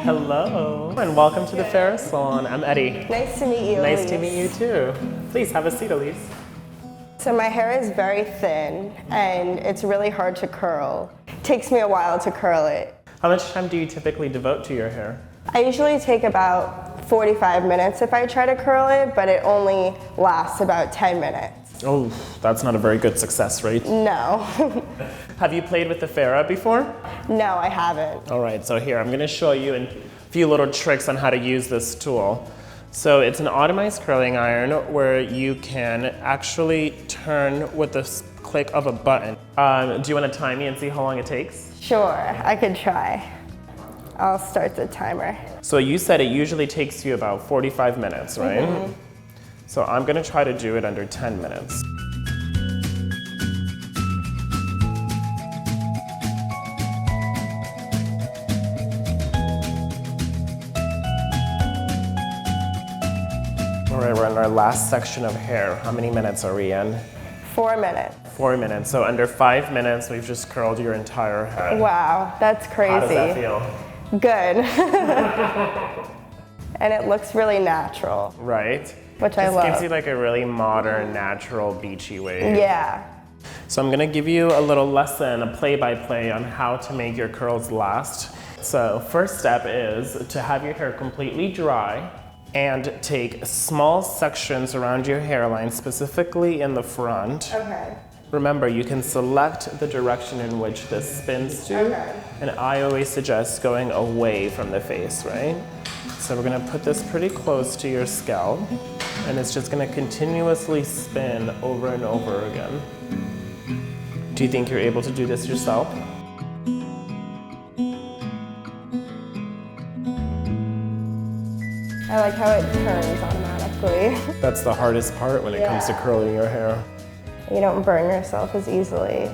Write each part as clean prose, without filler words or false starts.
Hello, and welcome to the Farrah Salon. I'm Eddie. Nice to meet you, Nice Elyse. to meet you too. Please have a seat, Elyse. So my hair is very thin, and it's really hard to curl. It takes me a while to curl it. How much time do you typically devote to your hair? I usually take about 45 minutes if I try to curl it, but it only lasts about 10 minutes. Oh, that's not a very good success rate. No. Have you played with the Farrah before? No, I haven't. All right, so here, I'm gonna show you a few little tricks on how to use this tool. So it's an automized curling iron where you can actually turn with the click of a button. Do you wanna time me and see how long it takes? Sure, I could try. I'll start the timer. So you said it usually takes you about 45 minutes, right? Mm-hmm. So I'm gonna try to do it under 10 minutes. All right, we're in our last section of hair. How many minutes are we in? 4 minutes. 4 minutes. So under 5 minutes, we've just curled your entire head. Wow, that's crazy. How does that feel? Good. And it looks really natural. Right? Which I love. This gives you like a really modern, natural, beachy wave. Yeah. So I'm gonna give you a little lesson, a play-by-play on how to make your curls last. So first step is to have your hair completely dry and take small sections around your hairline, specifically in the front. Okay. Remember, you can select the direction in which this spins to, Okay. and I always suggest going away from the face, right? So we're gonna put this pretty close to your scalp, and it's just gonna continuously spin over and over again. Do you think you're able to do this yourself? I like how it turns automatically. That's the hardest part when it comes to curling your hair. You don't burn yourself as easily.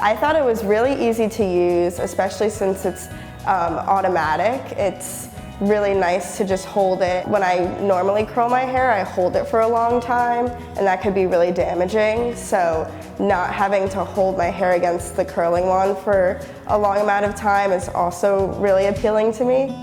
I thought it was really easy to use, especially since it's automatic. It's really nice to just hold it. When I normally curl my hair, I hold it for a long time, and that could be really damaging. So not having to hold my hair against the curling wand for a long amount of time is also really appealing to me.